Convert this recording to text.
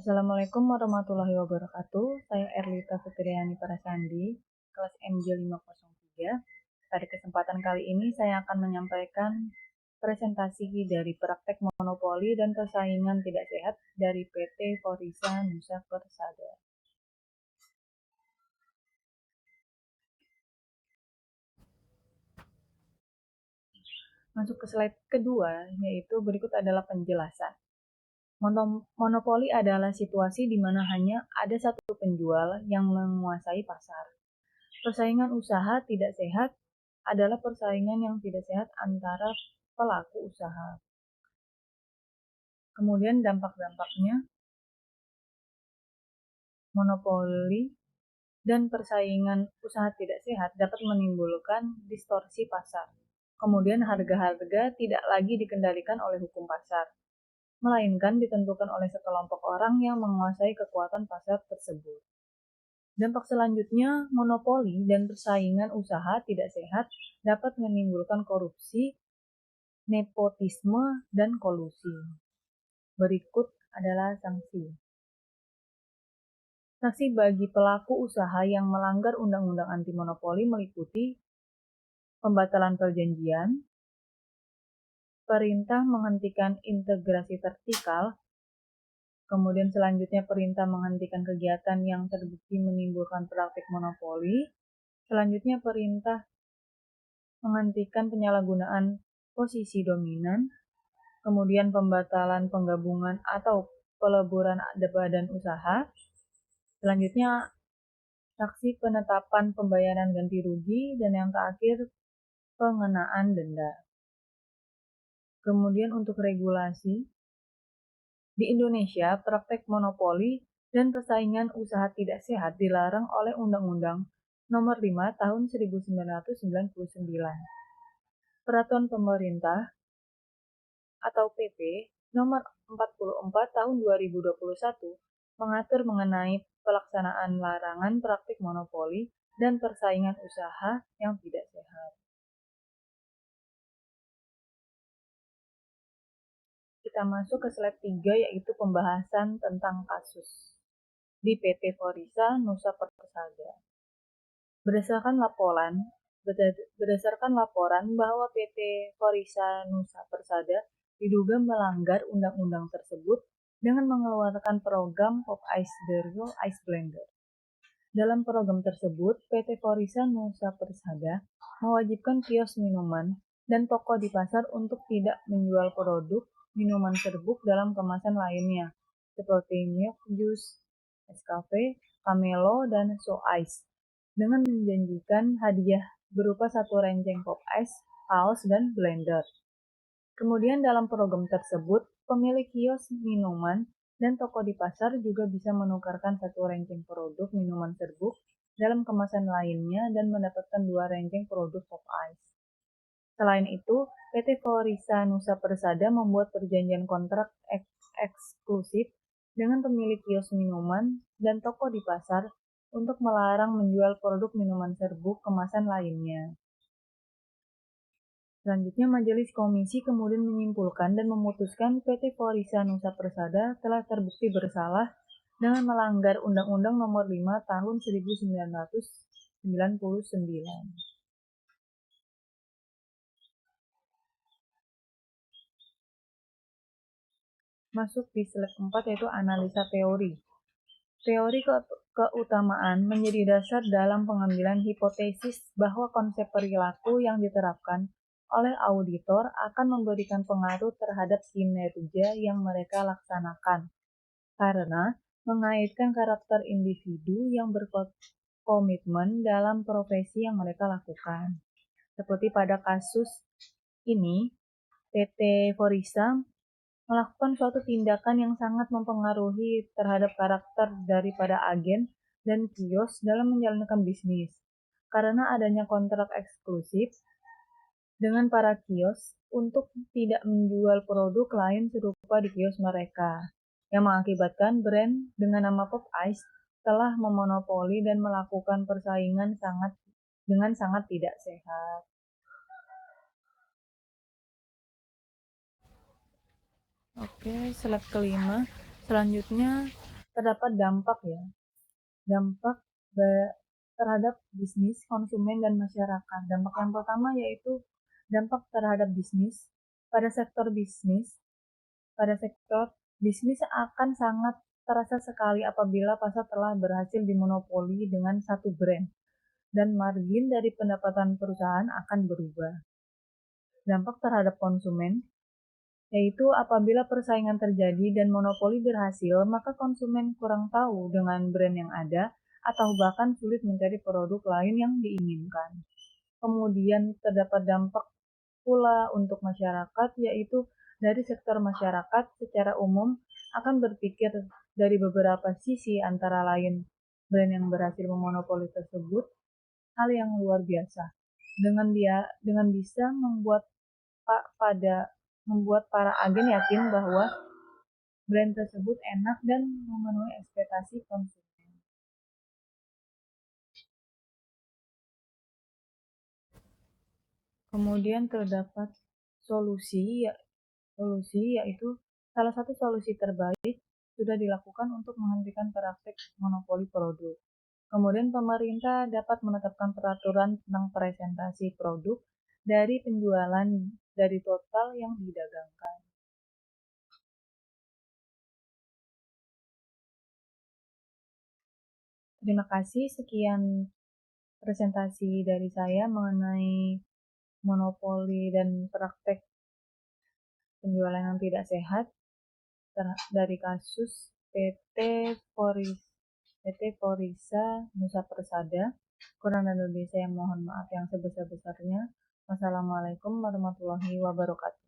Assalamualaikum warahmatullahi wabarakatuh. Saya Erlita Fitriani Parasandi, kelas MJ 503. Pada kesempatan kali ini saya akan menyampaikan presentasi dari praktek monopoli dan persaingan tidak sehat dari PT Forisa Nusa Persada. Masuk ke slide kedua, yaitu berikut adalah penjelasan. Monopoli adalah situasi di mana hanya ada satu penjual yang menguasai pasar. Persaingan usaha tidak sehat adalah persaingan yang tidak sehat antara pelaku usaha. Kemudian dampak-dampaknya, monopoli dan persaingan usaha tidak sehat dapat menimbulkan distorsi pasar. Kemudian harga-harga tidak lagi dikendalikan oleh hukum pasar, melainkan ditentukan oleh sekelompok orang yang menguasai kekuatan pasar tersebut. Dampak selanjutnya, monopoli dan persaingan usaha tidak sehat dapat menimbulkan korupsi, nepotisme, dan kolusi. Berikut adalah sanksi. Sanksi bagi pelaku usaha yang melanggar Undang-Undang Anti Monopoli meliputi pembatalan perjanjian, perintah menghentikan integrasi vertikal, kemudian selanjutnya perintah menghentikan kegiatan yang terbukti menimbulkan praktik monopoli, selanjutnya perintah menghentikan penyalahgunaan posisi dominan, kemudian pembatalan penggabungan atau peleburan badan usaha, selanjutnya sanksi penetapan pembayaran ganti rugi, dan yang terakhir pengenaan denda. Kemudian untuk regulasi, di Indonesia praktek monopoli dan persaingan usaha tidak sehat dilarang oleh Undang-Undang Nomor 5 Tahun 1999. Peraturan Pemerintah atau PP Nomor 44 Tahun 2021 mengatur mengenai pelaksanaan larangan praktik monopoli dan persaingan usaha yang tidak sehat. Kita masuk ke slide 3, yaitu pembahasan tentang kasus di PT Forisa Nusa Persada. Berdasarkan laporan bahwa PT Forisa Nusa Persada diduga melanggar undang-undang tersebut dengan mengeluarkan program Pop Ice Dergo Ice Blender. Dalam program tersebut, PT Forisa Nusa Persada mewajibkan kios minuman dan toko di pasar untuk tidak menjual produk minuman serbuk dalam kemasan lainnya, seperti milk juice, Nescafe, Camelo, dan So Ice, dengan menjanjikan hadiah berupa satu renceng Pop Ice, kaos, dan blender. Kemudian dalam program tersebut, pemilik kios minuman dan toko di pasar juga bisa menukarkan satu renceng produk minuman serbuk dalam kemasan lainnya dan mendapatkan 2 renceng produk Pop Ice. Selain itu, PT Forisa Nusa Persada membuat perjanjian kontrak eksklusif dengan pemilik kios minuman dan toko di pasar untuk melarang menjual produk minuman serbuk kemasan lainnya. Selanjutnya, Majelis Komisi kemudian menyimpulkan dan memutuskan PT Forisa Nusa Persada telah terbukti bersalah dengan melanggar Undang-Undang Nomor 5 Tahun 1999. Masuk di slide 4, yaitu analisa teori. Teori keutamaan menjadi dasar dalam pengambilan hipotesis bahwa konsep perilaku yang diterapkan oleh auditor akan memberikan pengaruh terhadap kinerja yang mereka laksanakan, karena mengaitkan karakter individu yang berkomitmen dalam profesi yang mereka lakukan. Seperti pada kasus ini, PT Forisa melakukan suatu tindakan yang sangat mempengaruhi terhadap karakter daripada agen dan kios dalam menjalankan bisnis, karena adanya kontrak eksklusif dengan para kios untuk tidak menjual produk lain serupa di kios mereka, yang mengakibatkan brand dengan nama Pop Ice telah memonopoli dan melakukan persaingan dengan sangat tidak sehat. Oke, slide kelima. Selanjutnya, terdapat dampak terhadap bisnis, konsumen, dan masyarakat. Dampak yang pertama yaitu dampak terhadap bisnis. Pada sektor bisnis akan sangat terasa sekali apabila pasar telah berhasil dimonopoli dengan satu brand, dan margin dari pendapatan perusahaan akan berubah. Dampak terhadap konsumen yaitu apabila persaingan terjadi dan monopoli berhasil, maka konsumen kurang tahu dengan brand yang ada atau bahkan sulit mencari produk lain yang diinginkan. Kemudian terdapat dampak pula untuk masyarakat, yaitu dari sektor masyarakat secara umum akan berpikir dari beberapa sisi, antara lain brand yang berhasil memonopoli tersebut hal yang luar biasa. Dengan bisa membuat para agen yakin bahwa brand tersebut enak dan memenuhi ekspektasi konsumen. Kemudian terdapat solusi yaitu salah satu solusi terbaik sudah dilakukan untuk menghentikan praktik monopoli produk. Kemudian pemerintah dapat menetapkan peraturan tentang presentasi produk dari penjualan dari total yang didagangkan. Terima kasih, sekian presentasi dari saya mengenai monopoli dan praktek penjualan yang tidak sehat dari kasus PT Porisa Nusa Persada. Kurang dan lebih saya mohon maaf yang sebesar-besarnya. Wassalamualaikum warahmatullahi wabarakatuh.